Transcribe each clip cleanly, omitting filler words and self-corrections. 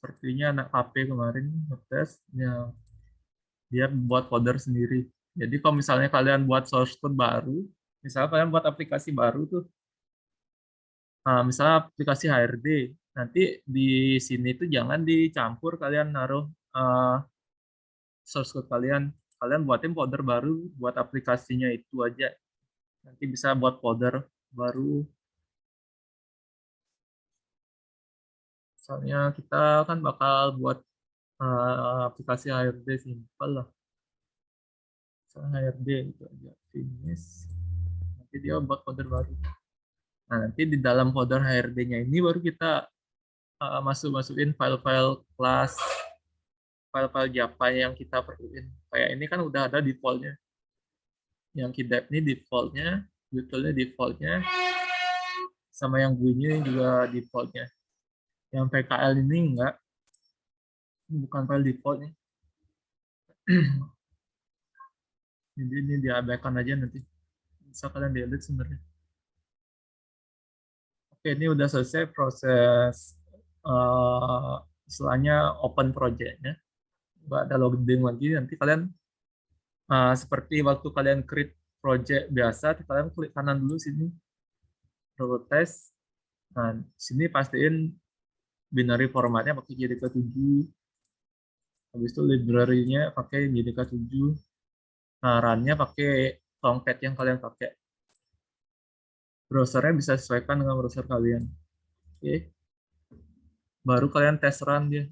sepertinya anak KP kemarin ngetes, ya, dia buat folder sendiri. Jadi kalau misalnya kalian buat source code baru, misalnya kalian buat aplikasi baru tuh, misalnya aplikasi HRD, nanti di sini tuh jangan dicampur kalian naruh uh, source code kalian. Kalian buatin folder baru buat aplikasinya itu aja. Nanti bisa buat folder baru. Misalnya kita kan bakal buat aplikasi HRD simple lah. Misalnya HRD itu aja. Finish. Nanti dia buat folder baru. Nah, nanti di dalam folder HRD-nya ini baru kita masukin file-file kelas, file-file Java yang kita perluin. Kayak ini kan udah ada default-nya. Yang kidap ini default-nya, util-nya default-nya, sama yang bunyi juga default-nya. Yang PKL ini enggak, bukan file default-nya. Jadi ini diabaikan aja nanti. Bisa kalian delete sebenarnya. Oke, ini udah selesai proses istilahnya open project-nya. Nggak ada loading lagi, nanti kalian seperti waktu kalian create project biasa, kalian klik kanan dulu sini, root test. Nah, sini pastiin binary formatnya pakai JDK7. Habis itu library-nya pakai JDK7. Nah, run-nya pakai Tomcat yang kalian pakai. Browsernya bisa sesuaikan dengan browser kalian. Oke. Baru kalian tes run dia.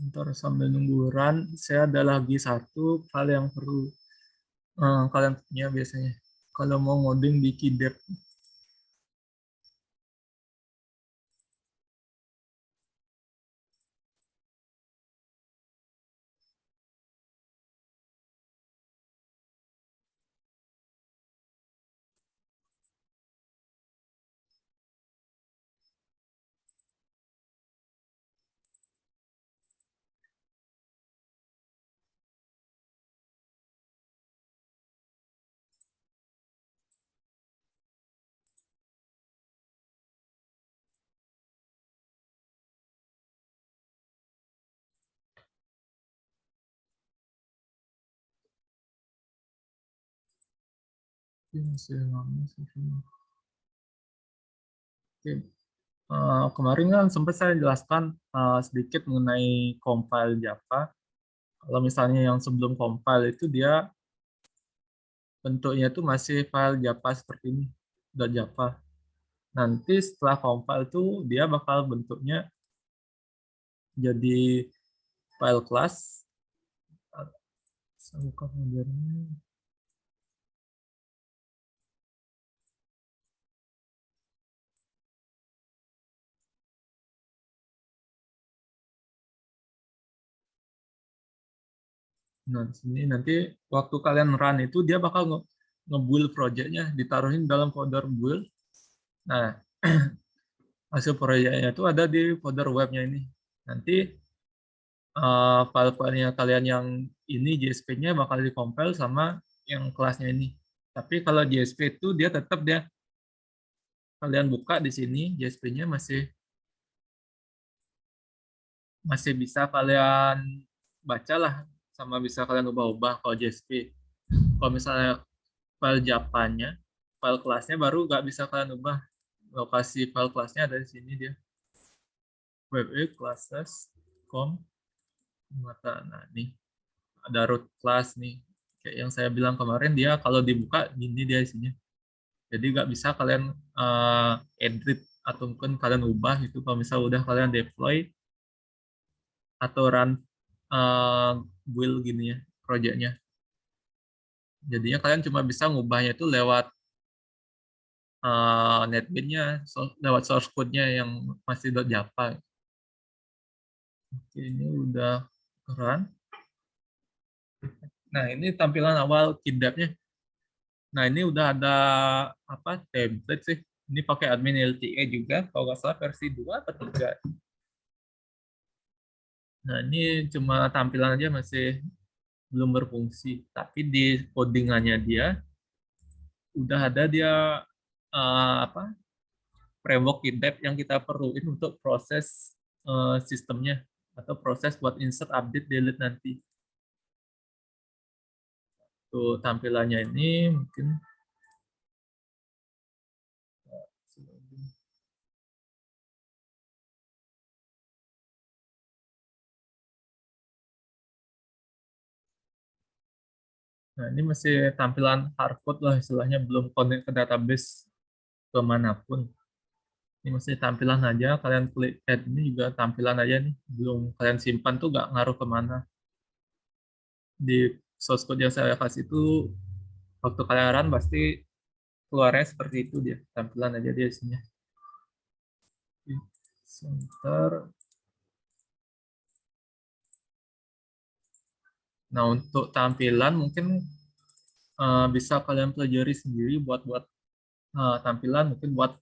Ntar sambil nunggu run, saya ada lagi satu hal yang perlu kalian punya biasanya. Kalau mau ngoding di Kidep. Masih lama sih. Oke. Kemarin kan sempat saya jelaskan sedikit mengenai compile Java. Kalau misalnya yang sebelum compile itu dia bentuknya itu masih file Java seperti ini, .java. Nanti setelah compile itu dia bakal bentuknya jadi file class. Saya buka foldernya. Nah, sini nanti waktu kalian run itu dia bakal nge-build projectnya, ditaruhin dalam folder build. Nah, hasil proyeknya itu ada di folder webnya ini. Nanti file-filenya kalian yang ini JSP-nya bakal dikompil sama yang kelasnya ini. Tapi kalau JSP itu dia tetap dia kalian buka di sini JSP-nya masih bisa kalian baca lah, sama bisa kalian ubah-ubah kalau JSP. Kalau misalnya file Java-nya, file kelasnya baru nggak bisa kalian ubah. Lokasi file kelasnya ada di sini dia. Web classes com mata. Nah, nih ada root class nih. Kayak yang saya bilang kemarin dia kalau dibuka gini dia isinya. Jadi nggak bisa kalian edit atau mungkin kalian ubah itu kalau misalnya udah kalian deploy atau run build gini ya projectnya. Jadinya kalian cuma bisa ngubahnya itu lewat NetBeans-nya, lewat source code-nya yang masih .java. Oke, ini udah run. Nah, ini tampilan awal KitDAP-nya. Nah, ini udah ada apa template sih. Ini pakai admin LTE juga, kalau nggak salah versi 2 atau 3. Nah, ini cuma tampilan aja masih belum berfungsi. Tapi di codingannya dia udah ada dia apa framework KitDAP yang kita perluin untuk proses sistemnya atau proses buat insert, update, delete nanti. Tuh tampilannya ini mungkin nah ini masih tampilan hardcode lah istilahnya, belum connect ke database kemanapun. Ini masih tampilan aja, kalian klik add ini juga tampilan aja nih, belum kalian simpan tuh nggak ngaruh kemana. Di source code yang saya kasih itu waktu kalian run pasti keluarnya seperti itu, dia tampilan aja dia isinya. Center. Nah untuk tampilan mungkin bisa kalian pelajari sendiri buat buat tampilan, mungkin buat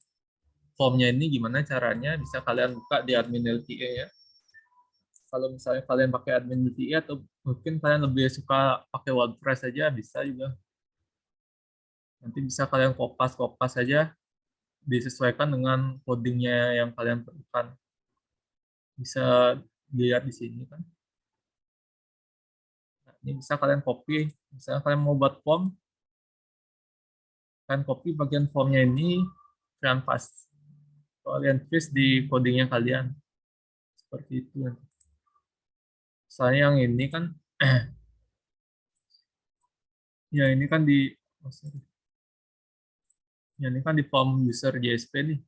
formnya ini gimana caranya bisa kalian buka di admin LTE ya. Kalau misalnya kalian pakai admin LTE atau mungkin kalian lebih suka pakai WordPress aja bisa juga. Nanti bisa kalian kopas-kopas saja, disesuaikan dengan codingnya yang kalian perlukan. Bisa dilihat di sini kan. Nah, ini bisa kalian copy. Misalnya kalian mau buat form, kalian copy bagian formnya ini, kalian kalian paste di codingnya kalian. Seperti itu. Soalnya yang ini kan, ya ini kan di, oh, sorry. Ya, ini kan di form user JSP nih.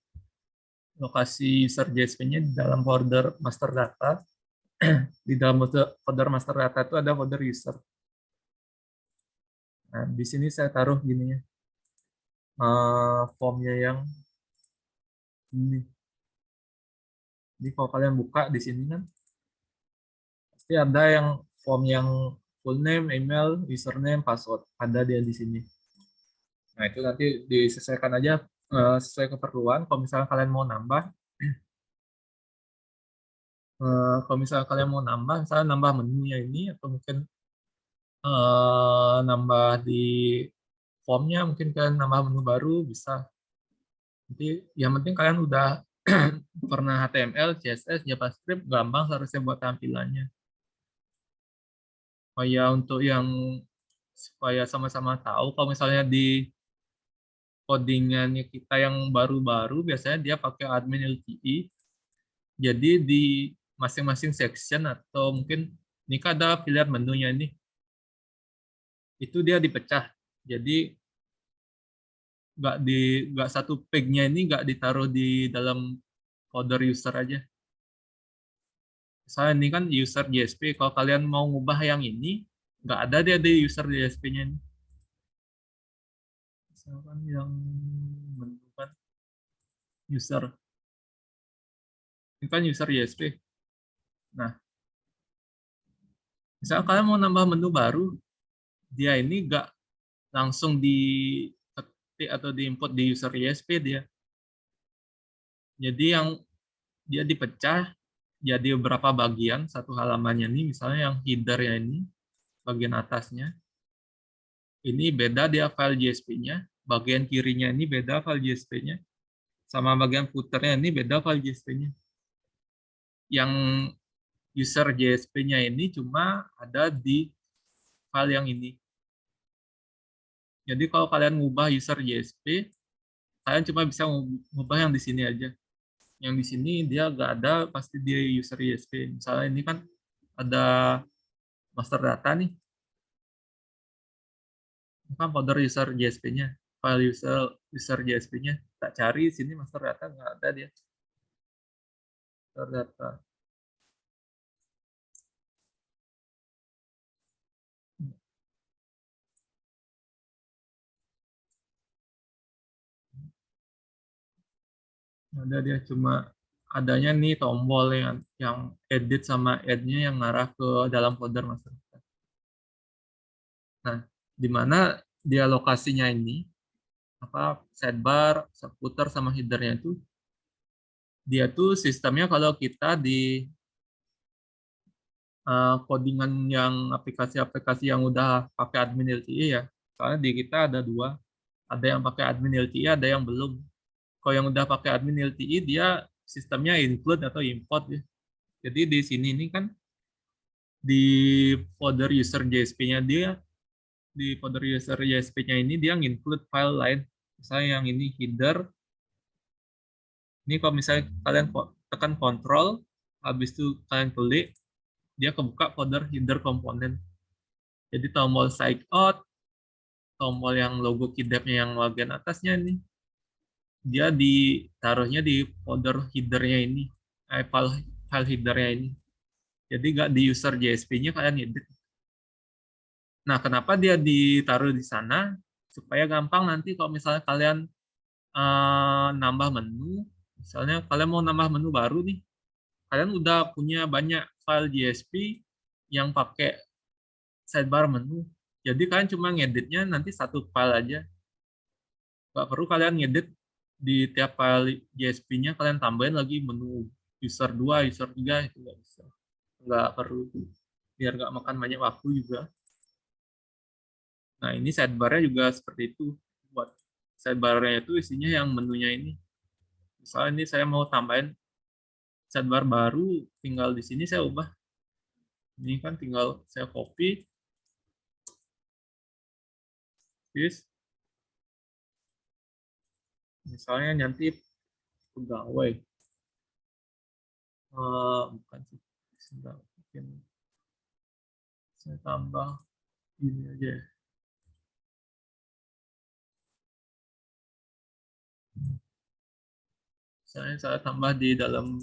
Lokasi user JSP-nya di dalam folder master data. Di dalam folder master data itu ada folder user. Nah, di sini saya taruh gini ya. Formnya yang ini. Jadi kalau kalian buka di sini kan, pasti ada yang form yang full name, email, username, password. Ada dia di sini. Nah, itu nanti disesuaikan aja sesuai keperluan. Kalau misalnya kalian mau nambah, kalau misalnya kalian mau nambah, misalnya nambah menunya ini, atau mungkin nambah di formnya, mungkin kalian nambah menu baru, bisa. Nanti yang penting kalian udah pernah HTML, CSS, JavaScript, gampang harusnya buat tampilannya. Untuk yang supaya sama-sama tahu, kalau misalnya di codingannya kita yang baru-baru, biasanya dia pakai admin LTE. Jadi di masing-masing section atau mungkin ini kan ada pilihan menunya ini, itu dia dipecah. Jadi nggak di nggak satu page-nya ini nggak ditaruh di dalam folder user aja. Misalnya ini kan user JSP, kalau kalian mau ngubah yang ini, nggak ada dia di user JSP-nya ini. Misalkan yang menentukan user, ini kan user JSP. Nah, misalnya kalian mau nambah menu baru, dia ini nggak langsung diketik atau diinput di user JSP dia. Jadi yang dia dipecah jadi beberapa bagian satu halamannya ini, misalnya yang header ya ini bagian atasnya ini beda dia file JSP-nya, bagian kirinya ini beda file JSP-nya, sama bagian footer-nya ini beda file JSP-nya. Yang user JSP-nya ini cuma ada di file yang ini. Jadi kalau kalian ngubah user JSP, kalian cuma bisa ngubah yang di sini aja. Yang di sini dia nggak ada pasti dia user JSP. Misalnya ini kan ada master data nih, kan folder user JSP-nya. file user JSP-nya. Tak cari sini master data nggak ada dia. Master data. Ada dia cuma adanya nih tombol yang edit sama add-nya yang ngarah ke dalam folder master data. Nah, di mana dia lokasinya ini apa sidebar, footer sama headernya itu dia tuh sistemnya kalau kita di codingan yang aplikasi-aplikasi yang udah pakai admin LTE ya. Soalnya di kita ada dua, ada yang pakai admin LTE, ada yang belum. Kalau yang udah pakai admin LTE dia sistemnya include atau import ya. Jadi di sini ini kan di folder user JSP-nya dia, di folder user JSP-nya ini dia include file lain. Misalnya yang ini header. Ini kalau misalnya kalian tekan control, habis itu kalian klik, dia kebuka folder header komponen. Jadi tombol sign out, tombol yang logo kidapnya yang bagian atasnya ini, dia ditaruhnya di folder headernya ini, file headernya ini. Jadi nggak di user JSP-nya kalian edit. Nah, kenapa dia ditaruh di sana? Supaya gampang nanti kalau misalnya kalian nambah menu, misalnya kalian mau nambah menu baru nih, kalian udah punya banyak file JSP yang pakai sidebar menu. Jadi kalian cuma ngeditnya nanti satu file aja. Nggak perlu kalian ngedit di tiap file JSP-nya kalian tambahin lagi menu user 2, user 3 itu nggak bisa. Nggak perlu. Biar nggak makan banyak waktu juga. Nah, ini sidebar-nya juga seperti itu. Buat sidebar-nya itu isinya yang menunya ini. Misalnya ini saya mau tambahin sidebar baru, tinggal di sini saya ubah. Ini kan tinggal saya copy, paste. Misalnya nanti pegawai. Bukan sih. Mungkin saya tambah ini aja ya. Saya tambah di dalam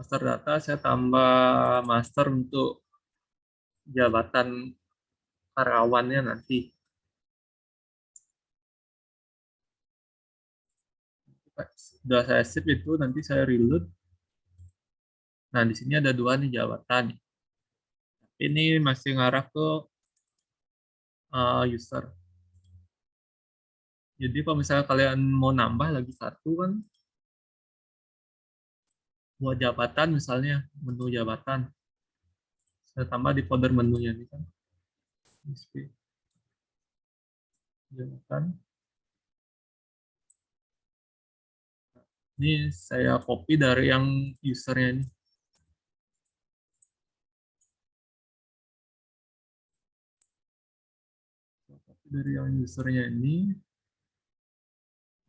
master data, saya tambah master untuk jabatan karyawannya nanti. Sudah saya save itu, nanti saya reload. Nah, di sini ada dua nih jabatan. Ini masih ngarah ke user. Jadi kalau misalnya kalian mau nambah lagi satu kan, buat jabatan misalnya, menu jabatan. Saya tambah di folder menunya ini kan. Jabatan. Ini saya copy dari yang usernya ini. Dari yang usernya ini.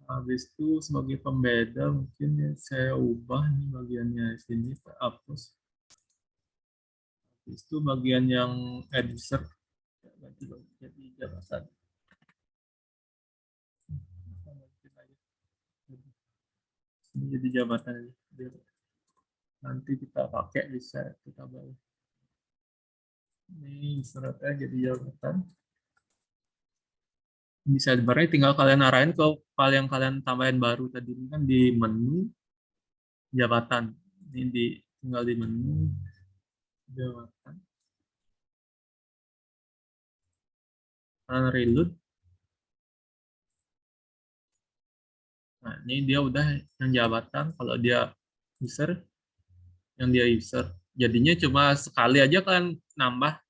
Habis itu sebagai pembeda mungkin ya saya ubah nih bagiannya sini, saya hapus. Habis itu bagian yang add user ganti jadi jabatan. Ini jadi jabatan biar nanti kita pakai bisa kita bawa. Ini suratnya jadi jabatan. Bisa sebenarnya tinggal kalian arahin ke file yang kalian tambahin baru tadi ini kan di menu jabatan. Ini tinggal di menu jabatan. Kalian reload. Nah, ini dia udah yang jabatan. Kalau dia user, yang dia user. Jadinya cuma sekali aja kalian nambah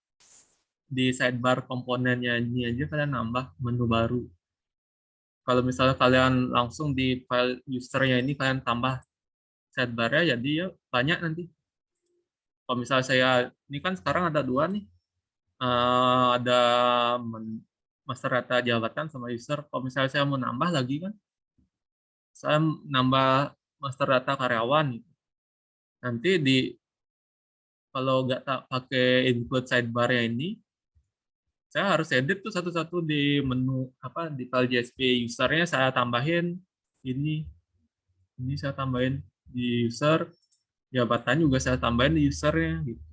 di sidebar komponennya ini aja kalian nambah menu baru. Kalau misalnya kalian langsung di file usernya ini kalian tambah sidebarnya, jadi ya banyak nanti. Kalau misalnya saya, ini kan sekarang ada dua nih. Ada master data jabatan sama user. Kalau misalnya saya mau nambah lagi kan, saya nambah master data karyawan. Gitu. Nanti kalau nggak pakai include sidebar-nya ini, Saya harus edit tuh satu-satu di menu apa di file JSP usernya saya tambahin ini saya tambahin di user, jabatan juga saya tambahin di usernya gitu.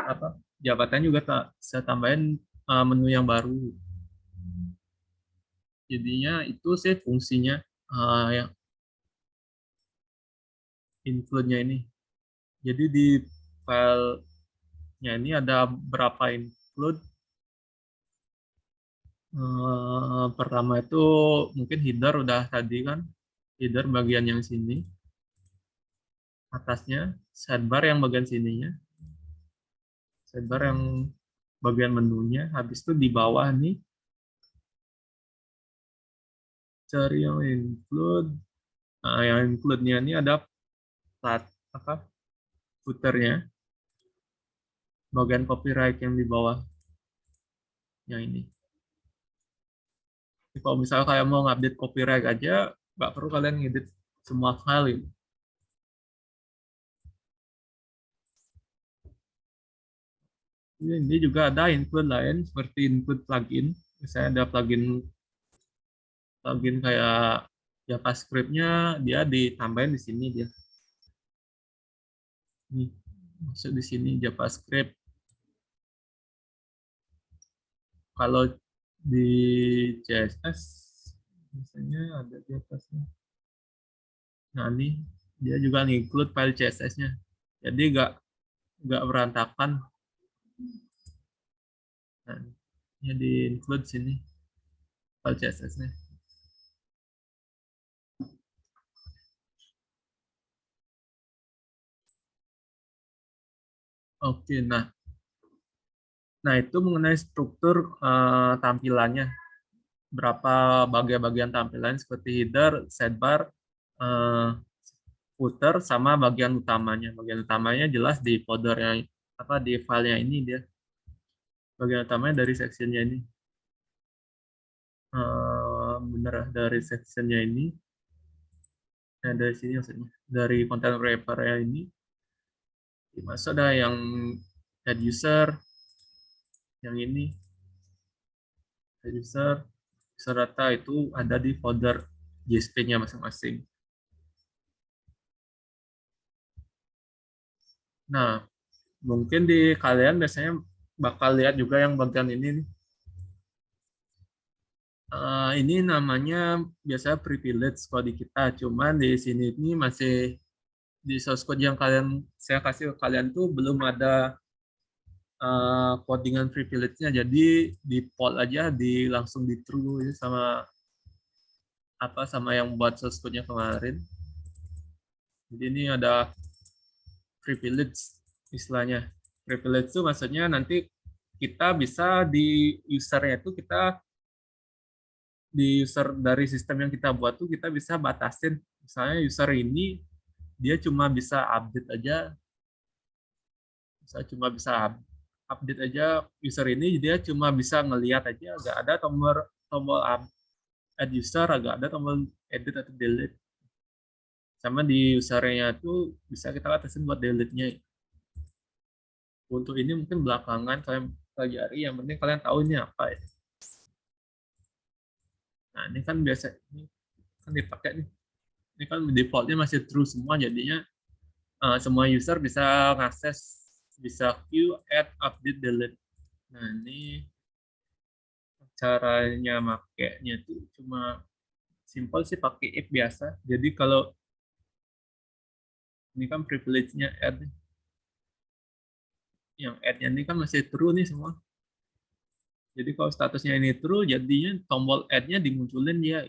Apa jabatan juga saya tambahin menu yang baru. Jadinya itu sih fungsinya yang include-nya ini. Jadi di filenya ini ada berapa include. Pertama itu mungkin header udah tadi kan, header bagian yang sini, atasnya, sidebar yang bagian sininya, sidebar yang bagian menunya, habis itu di bawah nih, cari yang include. Nah, yang include-nya ini ada plat apa footer-nya, bagian copyright yang di bawah yang ini. Jadi kalau misalnya kayak mau ngupdate copyright aja, nggak perlu kalian ngedit semua file gitu. Ini juga ada include lain seperti include plugin. Misalnya ada plugin kayak JavaScript-nya dia ditambahin di sini dia. Nih, masuk di sini JavaScript. Kalau di CSS misalnya ada di atasnya. Nah, ini dia juga include file CSS-nya. Jadi nggak berantakan. Nah, ini di include sini file CSS-nya. Oke, nah itu mengenai struktur tampilannya. Berapa bagian-bagian tampilan seperti header, sidebar, footer, sama bagian utamanya. Bagian utamanya jelas di foldernya apa di filenya ini dia. Bagian utamanya dari sectionnya ini. Bener dari sectionnya ini. Nah, dari sini maksudnya. Dari content wrapper ini. Masuk ada yang add user, yang ini add user, user data itu ada di folder JSP-nya masing-masing. Nah, mungkin di kalian biasanya bakal lihat juga yang bagian ini nih. Ini namanya biasanya privilege kalau di kita, cuman di sini ini masih di source code yang saya kasih ke kalian tuh belum ada codingan privilege-nya, jadi default aja langsung di true ya, sama yang buat source code-nya kemarin. Jadi ini ada privilege istilahnya. Privilege itu maksudnya nanti kita bisa di usernya itu di user dari sistem yang kita buat tuh kita bisa batasin, misalnya user ini dia cuma bisa update aja, misalnya cuma bisa update aja user ini, dia cuma bisa ngelihat aja, agak ada tombol tombol add user, agak ada tombol edit atau delete. Sama di usernya tuh bisa kita batasin buat delete-nya. Untuk ini mungkin belakangan kalian pelajari, yang penting kalian tahu ini apa ya. Nah, ini kan biasa ini kan dipakai nih. Ini kan defaultnya masih true semua, jadinya semua user bisa ngakses, bisa view, add, update, delete. Nah, ini caranya makainya tuh cuma simple sih, pakai if biasa. Jadi kalau ini kan privilege-nya add, yang add-nya ini kan masih true nih semua. Jadi kalau statusnya ini true, jadinya tombol add-nya dimunculin ya.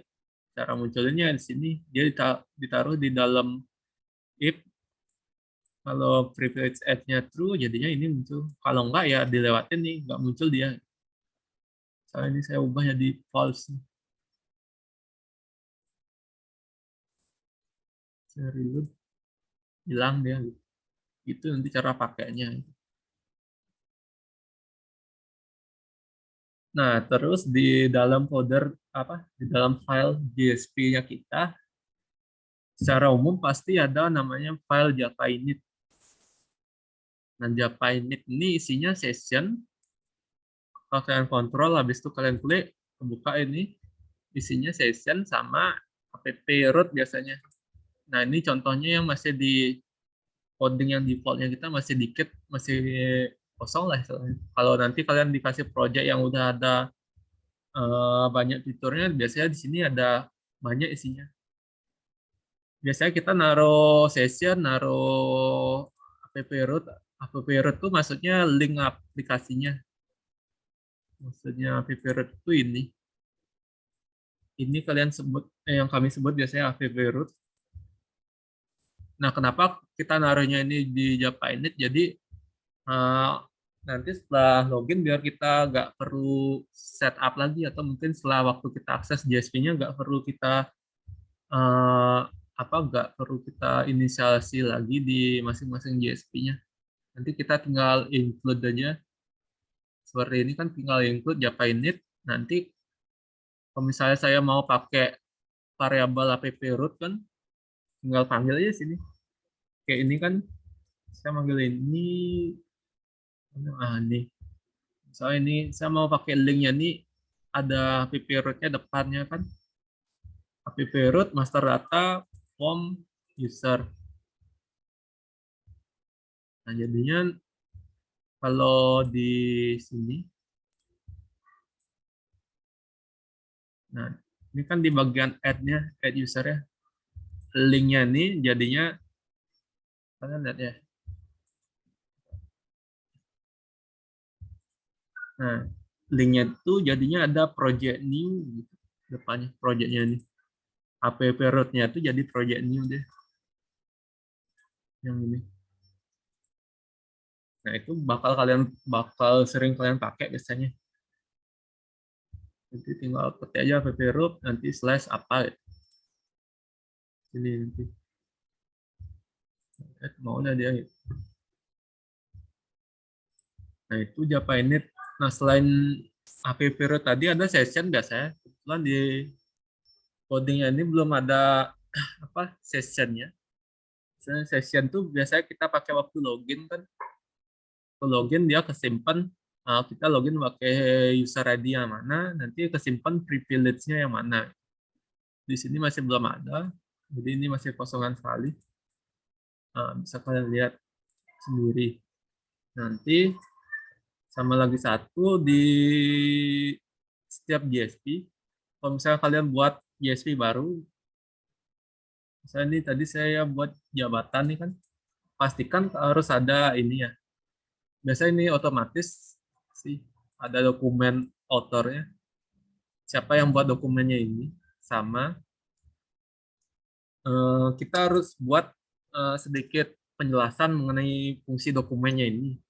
Cara munculinnya di sini, dia ditaruh di dalam if. Kalau privilege add-nya true, jadinya ini muncul. Kalau enggak ya dilewatin nih, enggak muncul dia. Soalnya ini saya ubah jadi false. Saya reload, hilang dia. Itu nanti cara pakainya. Nah, terus di dalam folder di dalam file JSP-nya kita, secara umum pasti ada namanya file Java init. Nah, Java init ini isinya session, Kalau kalian kontrol, habis itu kalian klik, kebuka ini, isinya session sama app root biasanya. Nah, ini contohnya yang masih di coding yang defaultnya kita masih dikit, masih kosong lah istilahnya. Kalau nanti kalian dikasih project yang udah ada banyak fiturnya, biasanya di sini ada banyak isinya. Biasanya kita naruh session, naruh app root. App root tuh maksudnya link aplikasinya. Maksudnya app root itu ini. Ini kalian sebut, yang kami sebut biasanya app root. Nah, kenapa kita naruhnya ini di Java Init? Jadi eh, nanti setelah login biar kita nggak perlu setup lagi, atau mungkin setelah waktu kita akses JSP-nya nggak perlu kita eh, nggak perlu kita inisiasi lagi di masing-masing JSP-nya. Nanti kita tinggal include aja. Seperti ini kan tinggal include Java Init. Nanti kalau misalnya saya mau pakai variabel app root kan tinggal panggil aja sini. Kayak ini kan saya manggil ini, nih. Misalnya ini saya mau pakai linknya nih, ada app root-nya depannya kan. App root master data form user. Nah, jadinya kalau di sini, nah ini kan di bagian add-nya, add user ya. Linknya nih jadinya, kalian lihat ya. Nah, linknya itu jadinya ada project new gitu. Depannya projectnya nih. App root-nya itu jadi project new deh. Yang ini. Nah, itu bakal sering kalian pakai biasanya. Nanti tinggal ketik aja app root, nanti slash apa gitu. Ini nanti. Maunya dia gitu. Nah, itu Java Init. Nah, selain app root tadi ada session biasanya. Kebetulan di codingnya ini belum ada sessionnya. Session tuh biasanya kita pakai waktu login kan. Waktu login dia kesimpan, kita login pakai user ID yang mana, nanti kesimpan privilege-nya yang mana. Di sini masih belum ada, jadi ini masih kosongan sekali. Bisa kalian lihat sendiri. Nanti sama lagi satu di setiap GSP, kalau misalnya kalian buat GSP baru, misalnya ini tadi saya buat jabatan nih kan, pastikan harus ada ini ya. Biasanya ini otomatis sih ada dokumen autornya, siapa yang buat dokumennya ini, sama kita harus buat sedikit penjelasan mengenai fungsi dokumennya ini.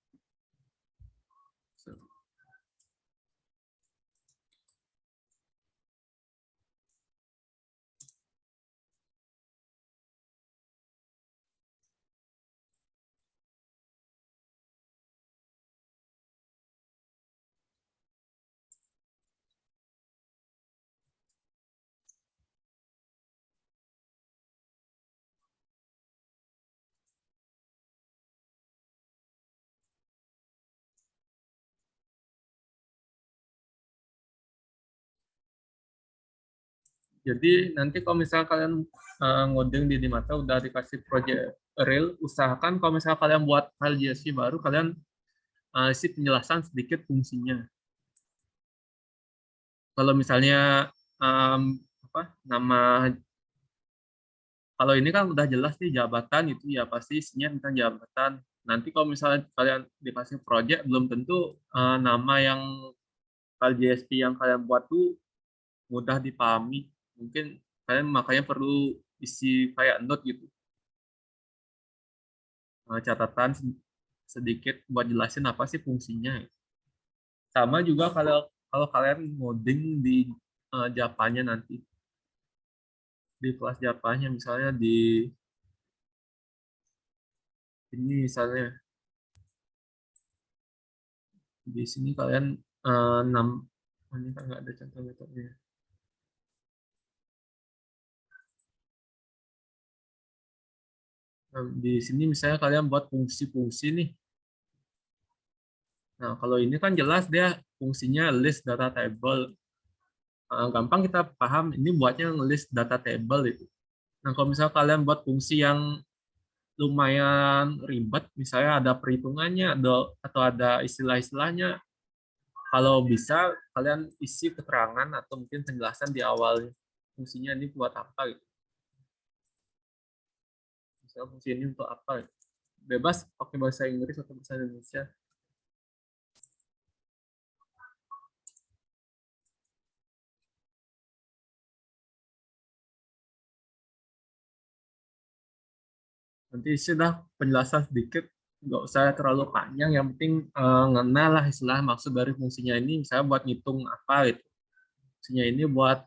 Jadi nanti kalau misalnya kalian ngoding di Dimata udah dikasih project real, usahakan kalau misalnya kalian buat file JSP baru, kalian isi penjelasan sedikit fungsinya. Kalau misalnya nama, kalau ini kan udah jelas nih jabatan itu ya pasti isinya tentang jabatan. Nanti kalau misalnya kalian dikasih project, belum tentu nama yang file JSP yang kalian buat tuh mudah dipahami. Mungkin kalian makanya perlu isi kayak note gitu, catatan sedikit buat jelasin apa sih fungsinya. Sama juga kalau kalau kalian ngoding di Japanya nanti, di kelas Japanya misalnya di ini misalnya di sini kalian enam, ini kan nggak ada contoh metodenya. Di sini misalnya kalian buat fungsi-fungsi nih. Nah, kalau ini kan jelas dia fungsinya list data table. Gampang kita paham ini buatnya nge-list data table itu. Nah, kalau misalnya kalian buat fungsi yang lumayan ribet, misalnya ada perhitungannya atau ada istilah-istilahnya, kalau bisa kalian isi keterangan atau mungkin penjelasan di awal fungsinya ini buat apa gitu. Misalnya fungsi ini untuk apa gitu. Bebas pakai bahasa Inggris atau bahasa Indonesia. Nanti sudah penjelasan sedikit, nggak usah terlalu panjang, yang penting ngena lah istilah maksud dari fungsinya ini, misalnya buat ngitung apa gitu, fungsinya ini buat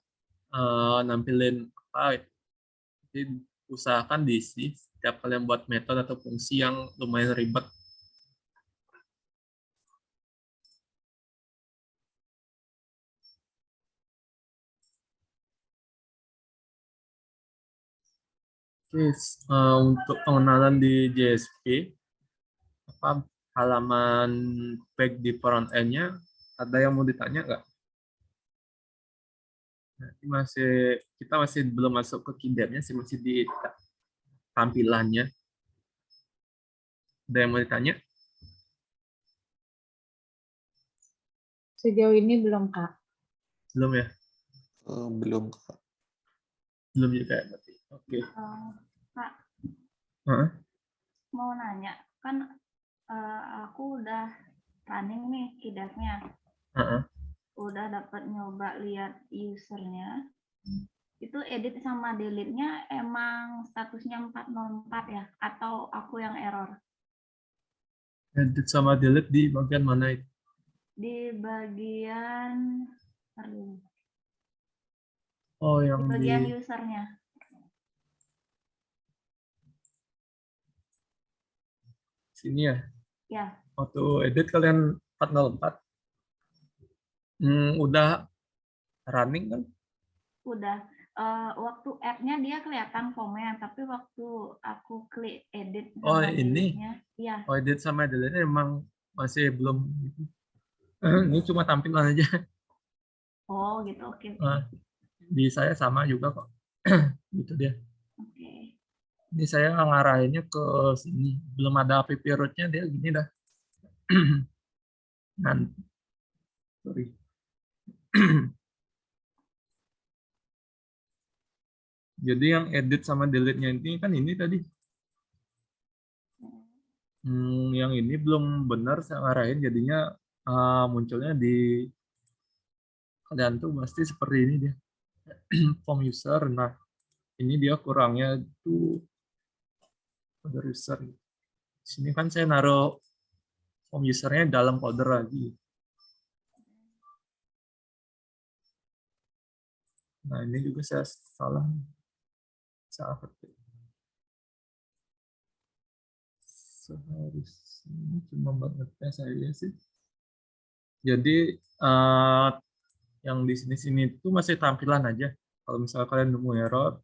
nampilin apa gitu. Jadi usahakan diisi setiap kalian buat metode atau fungsi yang lumayan ribet. Oke, untuk pengenalan di JSP, apa halaman back di front end-nya, ada yang mau ditanya nggak? Nanti kita masih belum masuk ke keyboard-nya sih, masih di tampilannya. Ada yang mau ditanya? Sejauh ini belum, Kak. Belum ya? Belum, Kak. Belum juga ya berarti. Oke. Kak, mau nanya, kan aku udah running nih kidapnya. Udah dapat nyoba lihat usernya. Itu edit sama delete-nya emang statusnya 404 ya? Atau aku yang error? Edit sama delete di bagian mana itu? Di bagian Oh, di yang bagian di usernya. sini ya? Ya, Waktu edit kalian 404. Udah running kan? udah. Waktu add-nya dia kelihatan komen, tapi waktu aku klik edit Oh, sama ini. delete-nya, ya. Oh, edit sama delete emang masih belum gitu. Ini cuma tampilan aja. Oh, gitu. Oke. Di saya sama juga kok. Gitu dia. Oke. Ini saya ngarahinnya ke sini. Belum ada app root-nya, dia gini dah. Nanti. Sorry. Jadi yang edit sama delete-nya ini kan ini tadi. Yang ini belum benar saya ngarahin, jadinya munculnya di kalian tuh pasti seperti ini dia. Form user. Nah, ini dia kurangnya tuh folder user. Sini kan saya naruh form usernya dalam folder lagi. Nah, ini juga saya salah. Salah ketik. Seharusnya cuma bangetnya saya sih. Jadi yang di sini itu masih tampilan aja. Kalau misalnya kalian nemu error,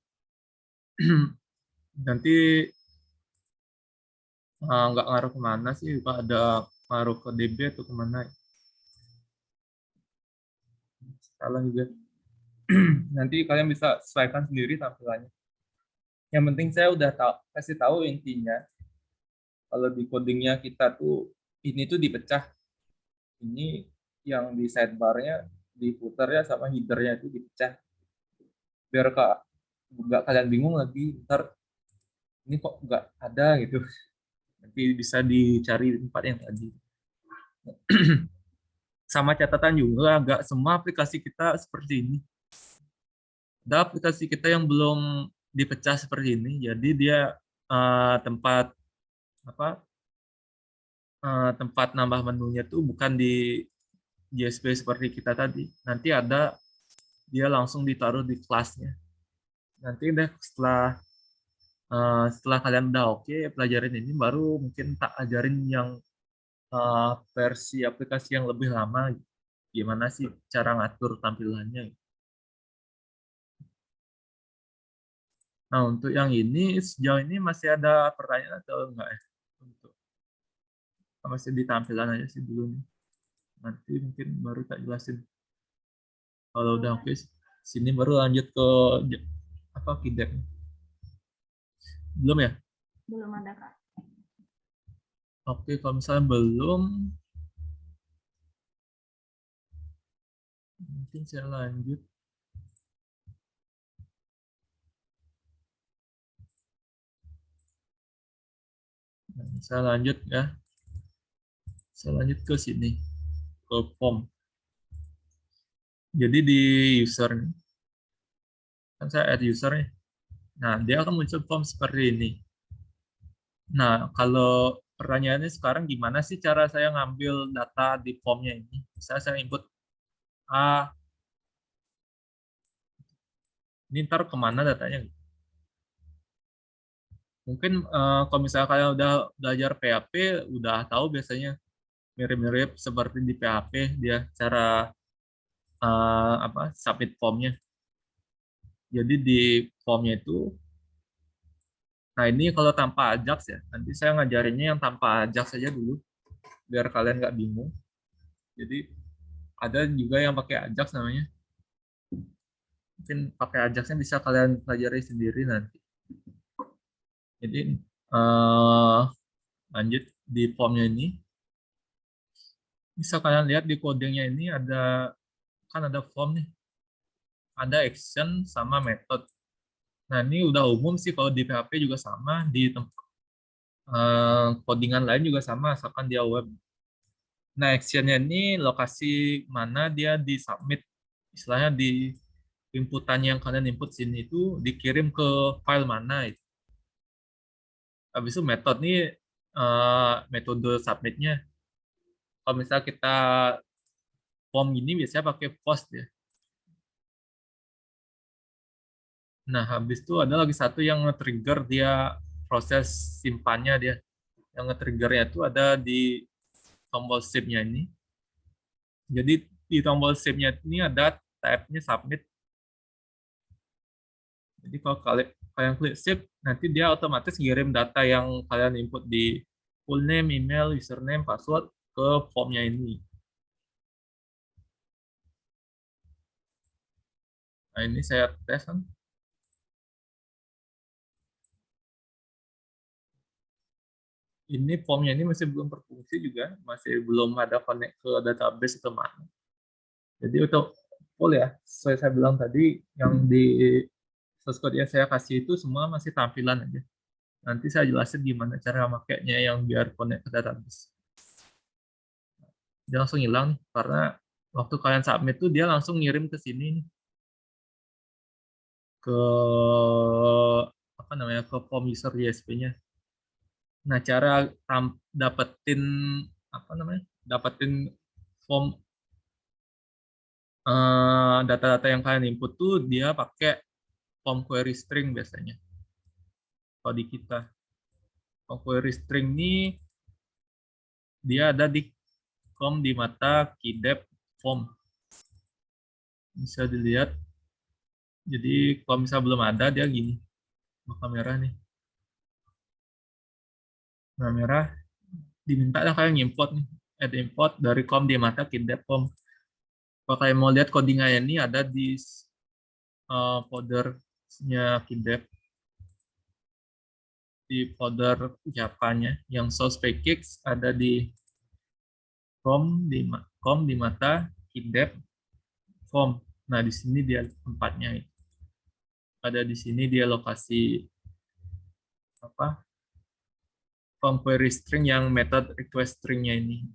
nanti nggak ngaruh kemana sih, Pak, ada ngaruh ke DB atau kemana? Salah juga. Nanti kalian bisa sesuaikan sendiri tampilannya. Yang penting saya udah kasih tahu intinya. Kalau di codingnya kita tuh ini tuh dipecah. Ini yang di sidebar-nya, di footer-nya sama header-nya itu dipecah. Biar nggak kalian bingung lagi, ntar ini kok nggak ada gitu. Nanti bisa dicari di tempat yang tadi. Sama catatan juga, nggak semua aplikasi kita seperti ini. Ada aplikasi kita yang belum dipecah seperti ini, jadi dia tempat apa tempat nambah menunya tuh bukan di JSP seperti kita tadi. Nanti ada dia langsung ditaruh di kelasnya. Nanti deh setelah kalian udah oke pelajarin ini, baru mungkin tak ajarin yang versi aplikasi yang lebih lama, gimana sih cara ngatur tampilannya. Nah, untuk yang ini sejauh ini masih ada pertanyaan atau enggak ya? Untuk masih di tampilan aja sih dulu nih. Nanti mungkin baru tak jelasin. Kalau udah oke, sini baru lanjut ke apa kidep. Belum ya? Belum ada, Kak. Oke, kalau misalnya belum, mungkin saya lanjut. Nah, saya lanjut ya. Saya lanjut ke sini, ke form. Jadi di user nih, kan saya add user nih. Nah, dia akan muncul form seperti ini. Nah, kalau pertanyaannya sekarang gimana sih cara saya ngambil data di formnya ini? Misalnya saya input A, ini ntar kemana datanya? Mungkin kalau misalnya kalian udah belajar PHP, udah tahu biasanya mirip-mirip seperti di PHP dia cara apa submit formnya. Jadi di formnya itu, nah ini kalau tanpa Ajax ya, nanti saya ngajarinnya yang tanpa Ajax saja dulu, biar kalian nggak bingung. Jadi ada juga yang pakai Ajax namanya. Mungkin pakai Ajaxnya bisa kalian pelajari sendiri nanti. Jadi eh, lanjut di formnya ini, bisa kalian lihat di codingnya ini ada kan ada form nih, ada action sama method. Nah ini udah umum sih kalau di PHP juga sama, di codingan lain juga sama, asalkan dia web. Nah actionnya ini lokasi mana dia di submit, istilahnya di inputannya yang kalian input sini itu dikirim ke file mana itu. Habis itu method nih metode submitnya. Kalau misalnya kita form ini biasanya pakai post ya. Nah, habis itu ada lagi satu yang nge-trigger dia proses simpannya dia. Yang nge-triggernya itu ada di tombol save-nya ini. Jadi di tombol save-nya ini ada tab-nya submit. Jadi kalau kalian klik save, nanti dia otomatis ngirim data yang kalian input di full name, email, username, password ke formnya ini. Nah, ini saya tes kan. Ini formnya ini masih belum berfungsi juga, masih belum ada connect ke database atau mana. Jadi untuk full ya, saya bilang tadi yang di source code yang saya kasih itu semua masih tampilan aja. Nanti saya jelasin gimana cara makainya yang biar connect ke database. Dia langsung hilang nih, karena waktu kalian submit tuh dia langsung ngirim ke sini nih, ke apa namanya ke form user JSP-nya. Nah cara dapetin apa namanya dapetin form data-data yang kalian input tuh dia pakai form query string biasanya. Kalau di kita form query string ini dia ada di form di mata kidep form, bisa dilihat. Jadi kalau misalnya belum ada dia gini bakal merah nih. Nah merah diminta lah kalian import nih, add import dari com di mata kidep form. Kalau kalian mau lihat codingannya ini ada di foldernya kidep, di folder Java-nya yang source package ada di com di mata kidep form. Nah di sini dia tempatnya ada di sini dia lokasi apa form query string yang method request stringnya ini.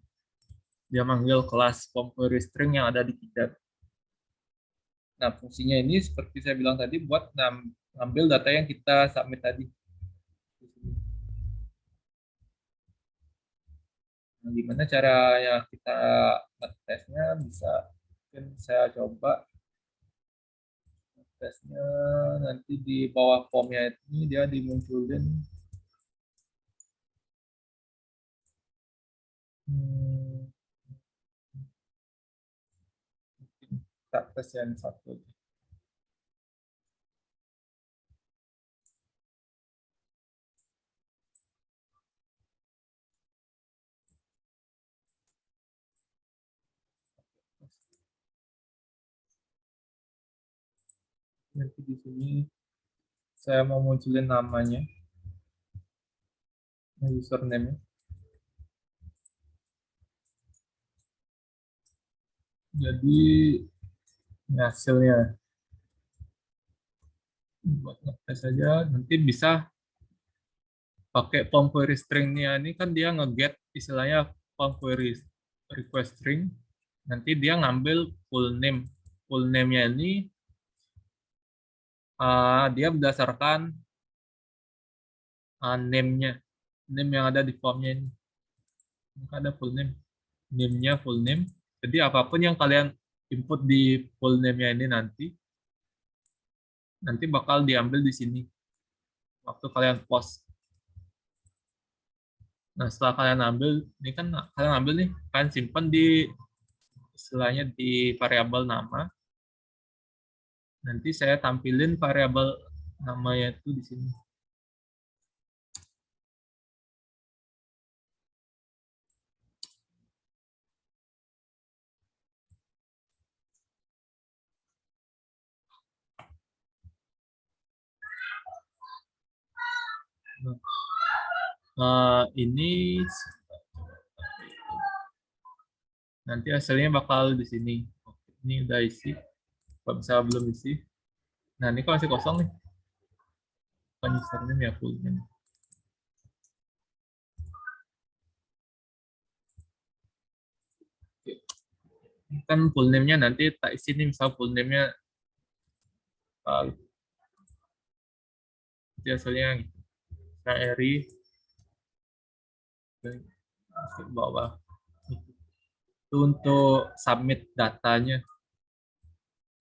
Dia manggil kelas form query string yang ada di kidep. Nah fungsinya ini seperti saya bilang tadi buat ngambil data yang kita submit tadi. Nah, gimana caranya kita ngetesnya, bisa mungkin saya coba tesnya nanti di bawah formnya ini dia dimunculin hmm, kita tes yang satu. Nanti di sini saya mau munculin namanya, username. Jadi ini hasilnya buat ngetes saja. Nanti bisa pakai form query string-nya ini kan dia nge-get istilahnya form query request string. Nanti dia ngambil full name. Full name-nya ini dia berdasarkan name-nya. Name yang ada di formnya ini. Maka ada full name. Name-nya full name. Jadi apapun yang kalian input di full name-nya ini nanti bakal diambil di sini waktu kalian post. Nah, setelah kalian ambil, ini kan kalian ambil nih, kalian simpan di istilahnya di variabel nama. Nanti saya tampilin variabel namanya itu di sini. Ini nanti hasilnya bakal di sini. Ini udah isi. Kalau misalnya belum isi, nah ini kalau masih kosong nih, bukan username ya full name. Kan full name-nya nanti tak isi nih, misal full name-nya hasilnya gitu. Nah, Eri ke bawah. Itu untuk submit datanya.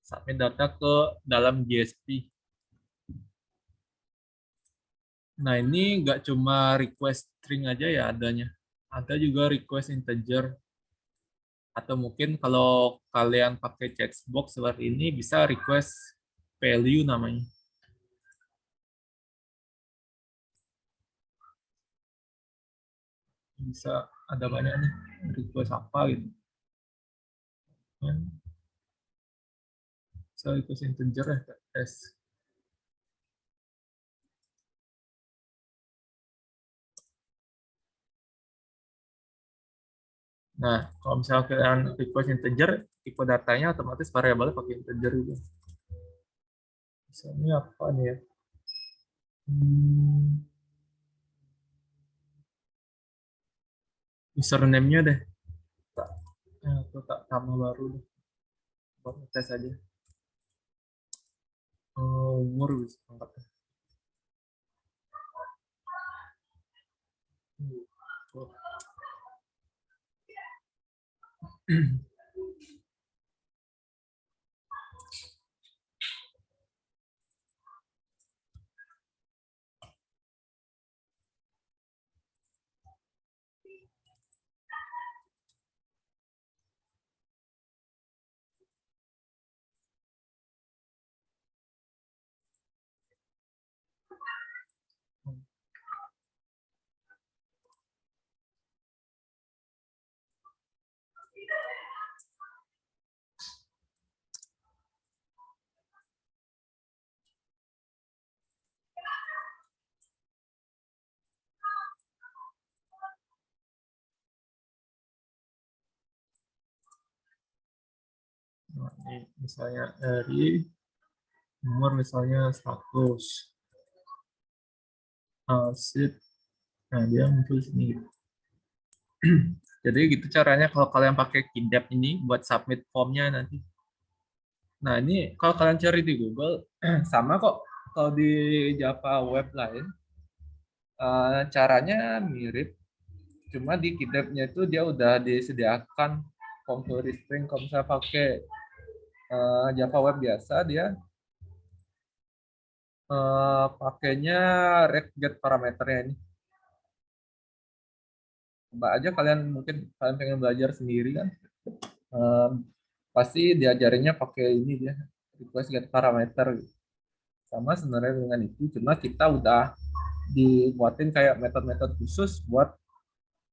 Submit data ke dalam GSP. Nah, ini nggak cuma request string aja ya adanya. Ada juga request integer. Atau mungkin kalau kalian pakai checkbox seperti ini, bisa request value namanya. Bisa ada banyak nih, request apa gitu. Bisa request integer ya, S. Nah, kalau misalnya kalian request integer, tipe datanya otomatis variabelnya pakai integer juga. Misalnya apa nih ya? Username-nya deh. Atau tak tambah baru deh. Buat tes aja. Umur bisa angkat. Nah, ini misalnya dari umur misalnya 100. Sip. Nah, dia muncul sini. Jadi gitu caranya kalau kalian pakai Kidap ini buat submit formnya nanti. Nah, ini kalau kalian cari di Google, sama kok. Kalau di Java web lain, caranya mirip. Cuma di Kidapnya itu dia udah disediakan form query string. Kalau misalnya pakai Java web biasa, dia pakainya get parameternya ini. Coba aja kalian mungkin kalian pengen belajar sendiri kan, pasti diajarinnya pakai ini dia request get parameter gitu. Sama sebenarnya dengan itu, cuma kita udah dibuatin kayak metode-metode khusus buat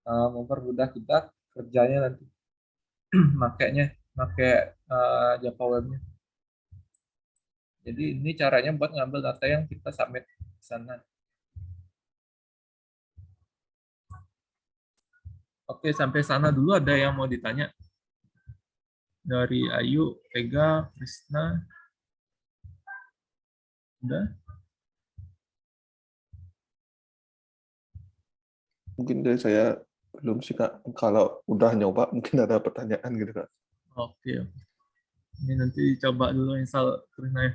mempermudah kita kerjanya nanti makainya pakai Java webnya. Jadi ini caranya buat ngambil data yang kita submit ke sana. Oke, sampai sana dulu ada yang mau ditanya? Dari Ayu, Vega, Krisna. Udah? Mungkin dari saya belum sih Kak. Kalau udah nyoba mungkin ada pertanyaan gitu Kak. Oke. Ini nanti coba dulu install Krisna ya.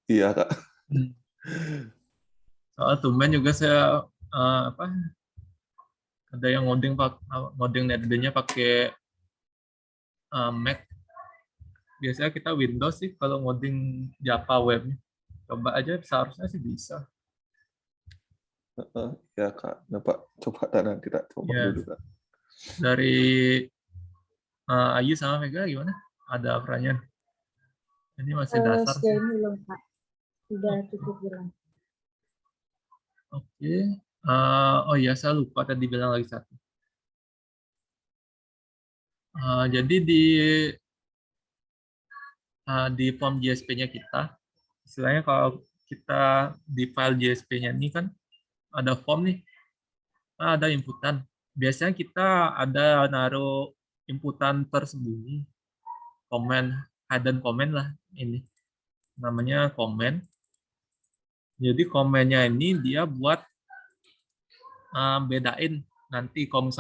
Iya Kak. Soal tumben juga saya apa ada yang ngoding netband-nya pakai Mac. Biasanya kita Windows sih kalau ngoding Java webnya. Coba aja seharusnya sih bisa. Ya Kak. Dapat coba nanti tak coba Ya, dulu Kak. dari Ayu sama Vega gimana? Ada pertanyaan? Ini masih dasar sih. Sejauh ini belum Pak. Sudah cukup jelas. Oke. Oh iya, saya lupa tadi bilang lagi satu. Jadi di form JSP-nya kita, istilahnya kalau kita di file JSP-nya ini kan ada form nih, ada inputan. Biasanya kita ada naruh inputan tersembunyi, komen, hidden comment lah ini. Namanya komen. Jadi komennya ini dia buat bedain nanti kalau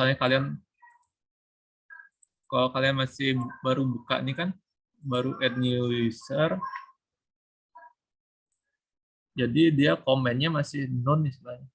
kalian masih baru buka nih kan, baru add new user, jadi dia komennya masih non istilahnya.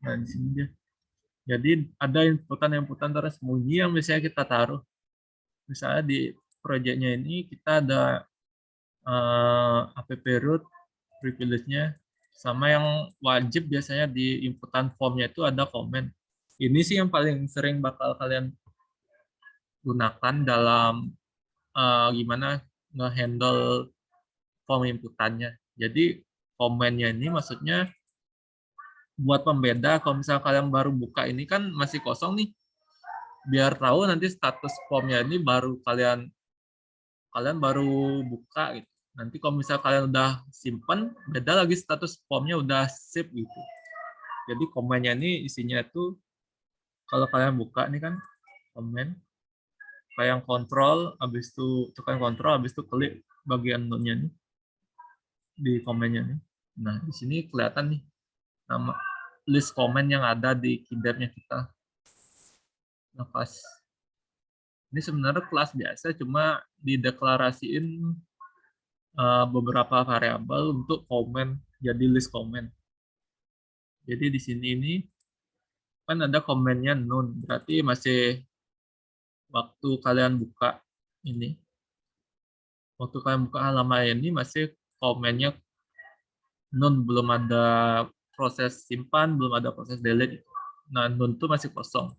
Nah, di sini dia. Jadi ada inputan tersembunyi yang biasanya kita taruh. Misalnya di proyeknya ini kita ada app root, privilege-nya, sama yang wajib biasanya di inputan formnya itu ada komen. Ini sih yang paling sering bakal kalian gunakan dalam gimana ngehandle form inputannya. Jadi komennya ini maksudnya buat pembeda kalau misal kalian baru buka ini kan masih kosong nih, biar tahu nanti status formnya ini baru kalian baru buka gitu. Nanti kalau misal kalian udah simpen, beda lagi status formnya udah save gitu. Jadi komennya ini isinya itu kalau kalian buka nih kan komen kayak yang kontrol, habis itu tekan kontrol, habis itu klik bagian node-nya nih di komennya nih. Nah di sini kelihatan nih nama list komen yang ada di keyboardnya kita. Nah pas ini sebenarnya kelas biasa, cuma dideklarasiin beberapa variabel untuk komen jadi list komen. Jadi di sini ini kan ada komennya none, berarti masih waktu kalian buka ini, waktu kalian buka halaman ini masih komennya none, belum ada proses simpan, belum ada proses delete. Nah none itu masih kosong.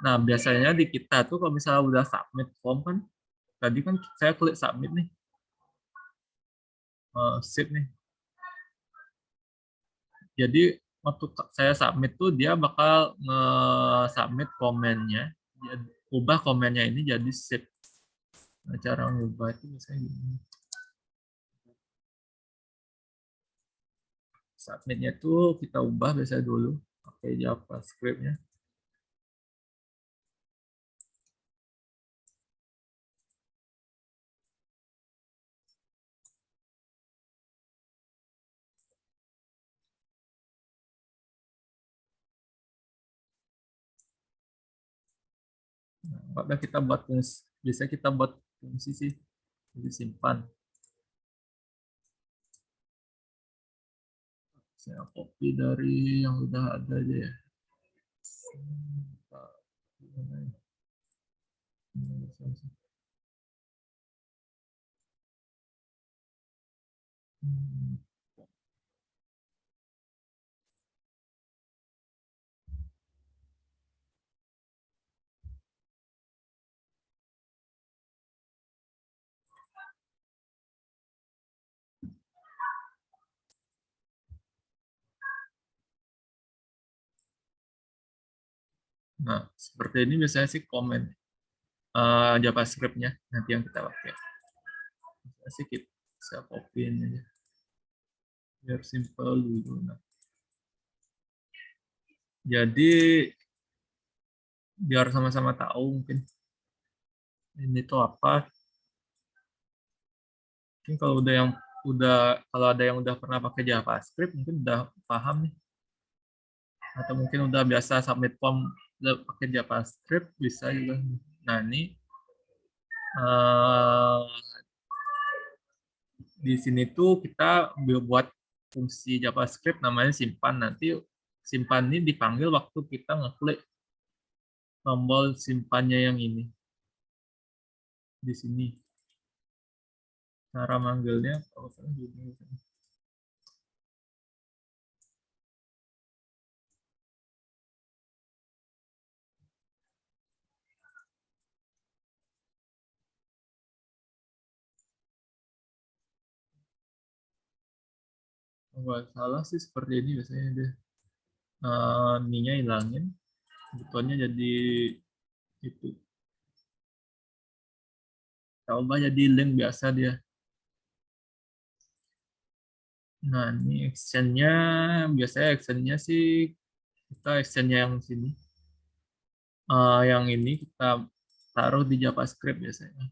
Nah biasanya di kita tuh kalau misalnya udah submit form kan, tadi kan saya klik submit nih, save nih. Jadi waktu saya submit tuh dia bakal nge-submit komennya, ubah komennya ini jadi save. Nah, cara ngubah itu misalnya gini. Submitnya tuh kita ubah biasanya dulu pakai JavaScript-nya. Nah, kita buat fungsi, biasanya kita buat fungsi sih, disimpan. Saya copy dari yang udah ada aja ya. Nah, seperti ini biasanya sih komen JavaScript-nya nanti yang kita pakai. Biasanya sih kita bisa copy-in aja. Biar simple dulu. Nah. Jadi biar sama-sama tahu mungkin ini tuh apa. Mungkin kalau ada yang udah pernah pakai JavaScript mungkin udah paham nih. Atau mungkin udah biasa submit form udah pakai JavaScript bisa juga. Nah, ini di sini tuh kita buat fungsi JavaScript namanya simpan. Nanti simpan ini dipanggil waktu kita ngeklik tombol simpannya yang ini. Di sini. Cara manggilnya kalau saya gini. Kalau salah sih seperti ini biasanya deh. Ininya hilangin, butonnya jadi itu. Coba jadi link biasa dia. Nah, ini actionnya biasanya actionnya sih kita actionnya yang sini. Yang ini kita taruh di JavaScript biasanya.